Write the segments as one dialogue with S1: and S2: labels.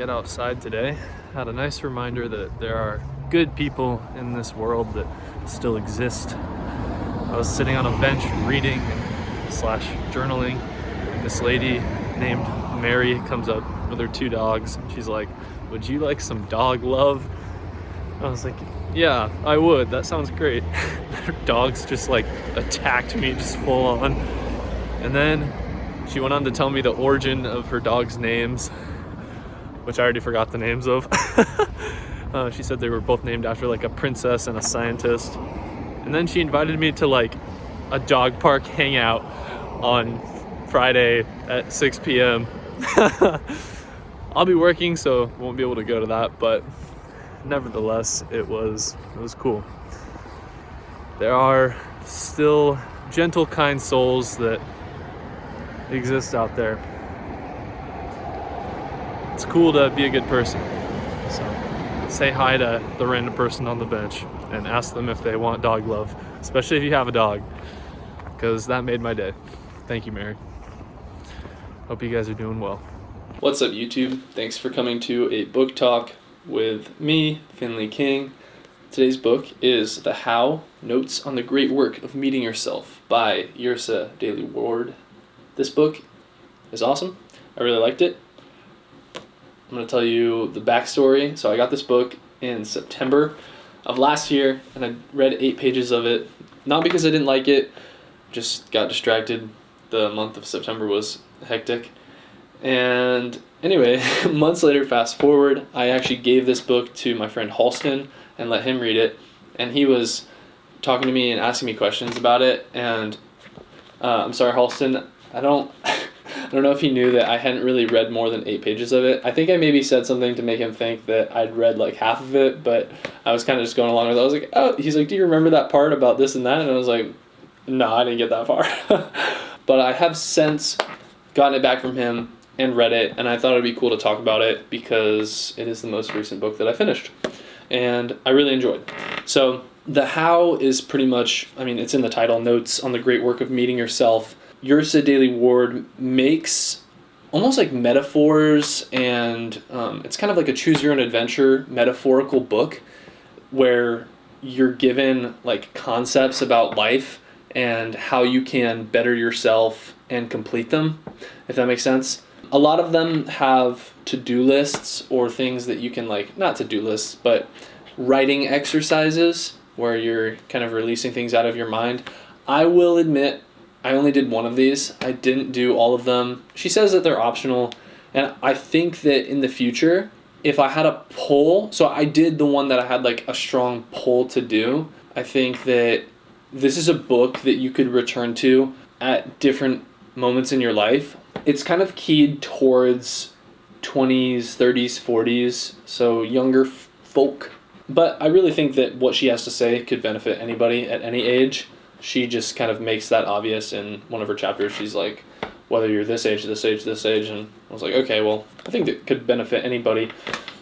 S1: get outside today had a nice reminder that there are good people in this world that still exist. I was sitting on a bench reading / journaling, and this lady named Mary comes up with her 2 dogs. She's like, "Would you like some dog love?" I was like, "Yeah, I would. That sounds great." Her dogs just like attacked me just full on. And then she went on to tell me the origin of her dogs' names, which I already forgot the names of. She said they were both named after like a princess and a scientist. And then she invited me to like a dog park hangout on Friday at 6 p.m. I'll be working, so won't be able to go to that, but nevertheless, it was cool. There are still gentle, kind souls that exist out there. It's cool to be a good person. So say hi to the random person on the bench and ask them if they want dog love, especially if you have a dog, because that made my day. Thank you, Mary. Hope you guys are doing well. What's up, YouTube? Thanks for coming to a book talk with me, Finley King. Today's book is The How: Notes on the Great Work of Meeting Yourself by Yrsa Daley-Ward. This book is awesome. I really liked it. I'm going to tell you the backstory. So I got this book in September of last year, and I read 8 pages of it. Not because I didn't like it, just got distracted. The month of September was hectic. And anyway, months later, fast forward, I actually gave this book to my friend Halston and let him read it. And he was talking to me and asking me questions about it. And I'm sorry, Halston, I don't know if he knew that I hadn't really read more than 8 pages of it. I think I maybe said something to make him think that I'd read like half of it, but I was kind of just going along with it. I was like, oh, he's like, do you remember that part about this and that? And I was like, no, I didn't get that far. But I have since gotten it back from him and read it, and I thought it'd be cool to talk about it because it is the most recent book that I finished, and I really enjoyed. So The How is pretty much, it's in the title, Notes on the Great Work of Meeting Yourself. Yrsa Daley-Ward makes almost like metaphors, and it's kind of like a choose-your-own-adventure metaphorical book where you're given like concepts about life and how you can better yourself and complete them, if that makes sense. A lot of them have to-do lists or things that you can like, not to-do lists, but writing exercises where you're kind of releasing things out of your mind. I will admit, I only did one of these. I didn't do all of them. She says that they're optional, and I think that in the future, if I had a pull, so I did the one that I had like a strong pull to do. I think that this is a book that you could return to at different moments in your life. It's kind of keyed towards 20s, 30s, 40s, so younger folk. But I really think that what she has to say could benefit anybody at any age. She just kind of makes that obvious in one of her chapters. She's like, whether you're this age, this age, this age. And I was like, okay, well, I think that could benefit anybody.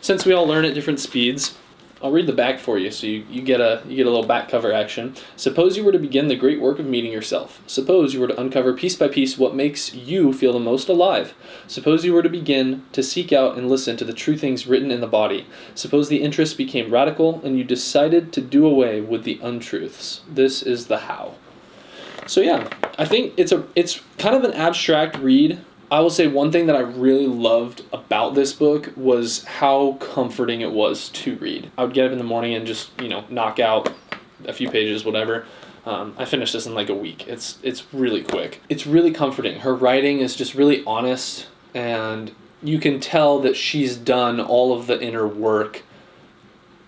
S1: Since we all learn at different speeds, I'll read the back for you so you get a little back cover action. Suppose you were to begin the great work of meeting yourself. Suppose you were to uncover piece by piece what makes you feel the most alive. Suppose you were to begin to seek out and listen to the true things written in the body. Suppose the interest became radical and you decided to do away with the untruths. This is the how. So yeah, I think it's kind of an abstract read. I will say one thing that I really loved about this book was how comforting it was to read. I would get up in the morning and just, knock out a few pages, whatever. I finished this in like a week. It's really quick. It's really comforting. Her writing is just really honest, and you can tell that she's done all of the inner work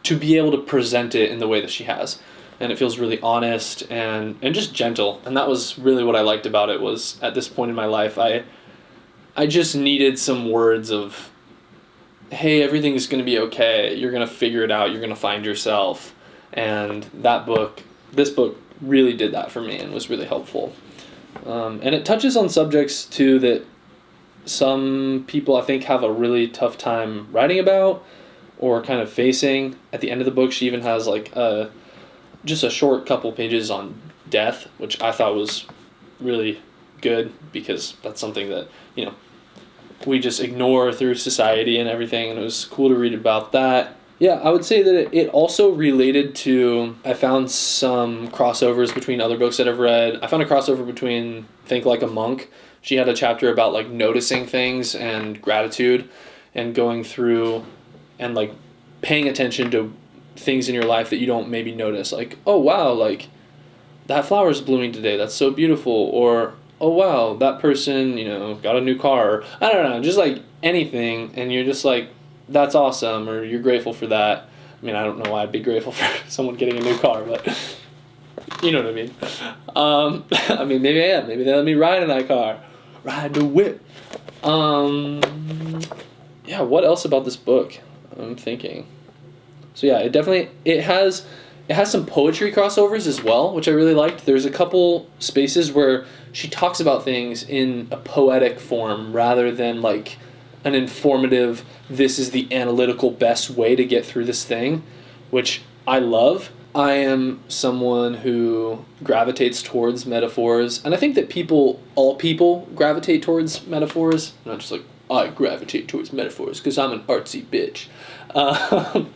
S1: to be able to present it in the way that she has. And it feels really honest and just gentle. And that was really what I liked about it. Was at this point in my life, I just needed some words of, hey, everything's going to be okay. You're going to figure it out. You're going to find yourself. And this book really did that for me and was really helpful. And it touches on subjects, too, that some people, I think, have a really tough time writing about or kind of facing. At the end of the book, she even has like just a short couple pages on death, which I thought was really good because that's something that, we just ignore through society and everything, and it was cool to read about that. Yeah, I would say that it also related to, I found some crossovers between other books that I've read. I found a crossover between Think Like a Monk. She had a chapter about like noticing things and gratitude and going through and like paying attention to things in your life that you don't maybe notice. Like, oh wow, like that flower's blooming today. That's so beautiful. Or, oh wow, that person, got a new car. I don't know, just like anything. And you're just like, that's awesome, or you're grateful for that. I mean, I don't know why I'd be grateful for someone getting a new car, but you know what I mean. I mean, maybe I am. Maybe they let me ride in that car. Ride the whip. Yeah, what else about this book? I'm thinking. So yeah, it has some poetry crossovers as well, which I really liked. There's a couple spaces where she talks about things in a poetic form rather than like an informative, this is the analytical best way to get through this thing, which I love. I am someone who gravitates towards metaphors, and I think that all people gravitate towards metaphors. I'm not just like, I gravitate towards metaphors because I'm an artsy bitch. I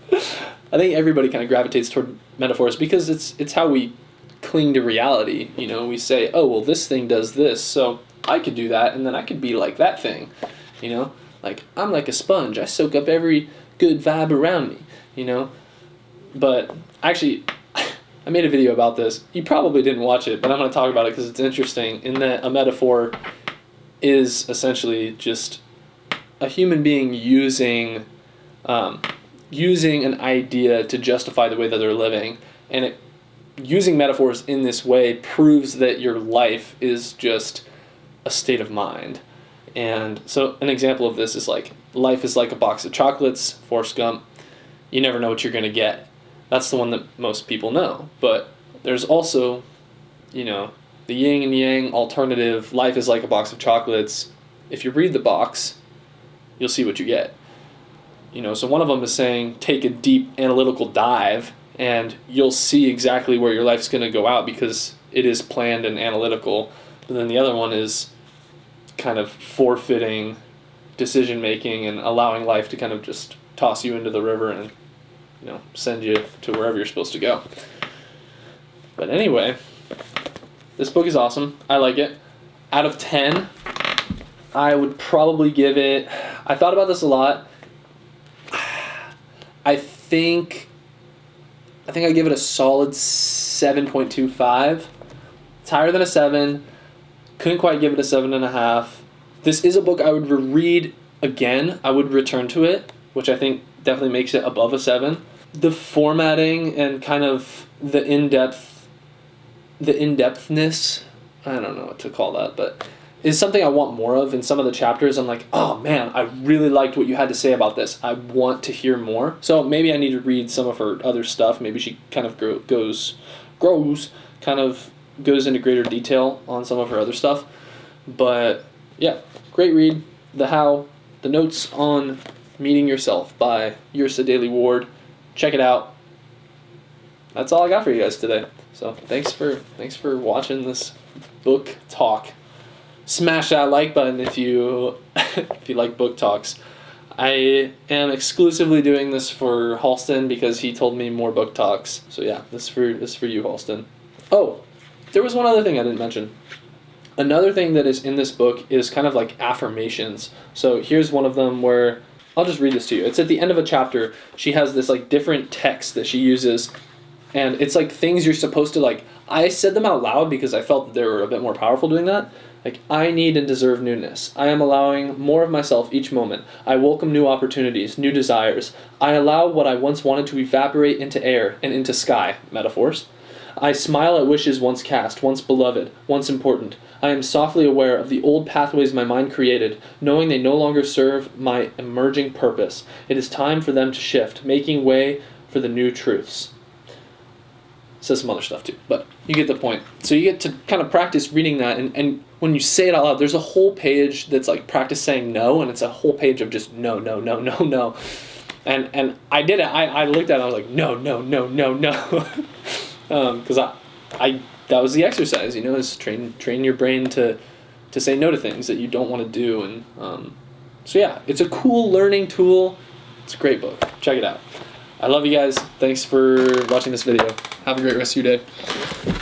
S1: think everybody kind of gravitates toward metaphors because it's how we cling to reality. We say, oh, well, this thing does this, so I could do that, and then I could be like that thing, Like, I'm like a sponge. I soak up every good vibe around me, But actually, I made a video about this. You probably didn't watch it, but I'm going to talk about it because it's interesting in that a metaphor is essentially just a human being using an idea to justify the way that they're living. And using metaphors in this way proves that your life is just a state of mind. And so an example of this is like, life is like a box of chocolates, Forrest Gump. You never know what you're going to get. That's the one that most people know. But there's also, the yin and yang alternative, life is like a box of chocolates. If you read the box, you'll see what you get. So one of them is saying, take a deep analytical dive, and you'll see exactly where your life's going to go out because it is planned and analytical. But then the other one is kind of forfeiting decision making and allowing life to kind of just toss you into the river and send you to wherever you're supposed to go. But anyway, this book is awesome. I like it. Out of 10, I would probably give it, I thought about this a lot. I think I give it a solid 7.25. It's higher than a 7. Couldn't quite give it a 7.5. This is a book I would reread again. I would return to it, which I think definitely makes it above a 7. The formatting and kind of the in-depthness, I don't know what to call that, but is something I want more of in some of the chapters. I'm like, oh man, I really liked what you had to say about this. I want to hear more. So maybe I need to read some of her other stuff. Maybe she kind of goes into greater detail on some of her other stuff. But yeah, great read. The Notes on Meeting Yourself by Yrsa Daley-Ward. Check it out. That's all I got for you guys today. So thanks for watching this book talk. Smash that like button if you like book talks. I am exclusively doing this for Halston because he told me more book talks. So yeah, this is for you, Halston. Oh, there was one other thing I didn't mention. Another thing that is in this book is kind of like affirmations. So here's one of them where, I'll just read this to you. It's at the end of a chapter. She has this like different text that she uses, and it's like things you're supposed to like. I said them out loud because I felt that they were a bit more powerful doing that. Like, I need and deserve newness. I am allowing more of myself each moment. I welcome new opportunities, new desires. I allow what I once wanted to evaporate into air and into sky, metaphors. I smile at wishes once cast, once beloved, once important. I am softly aware of the old pathways my mind created, knowing they no longer serve my emerging purpose. It is time for them to shift, making way for the new truths. It says some other stuff too, but you get the point. So you get to kind of practice reading that, and when you say it out loud, there's a whole page that's like practice saying no, and it's a whole page of just no, no, no, no, no. And I did it. I looked at it, I was like, no, no, no, no, no. Because I that was the exercise, is train your brain to say no to things that you don't want to do, and So yeah, it's a cool learning tool. It's a great book. Check it out. I love you guys. Thanks for watching this video. Have a great rest of your day.